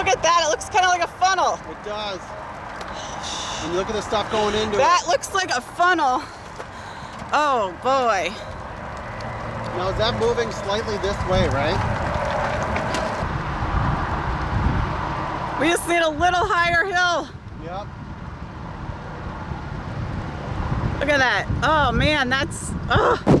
Look at that, it looks kind of like a funnel. It does. And look at the stuff going into That it. looks like a funnel. Oh boy. Now is that moving slightly this way, right? We just need a little higher hill. Yep. Look at that. Oh man, that's, oh.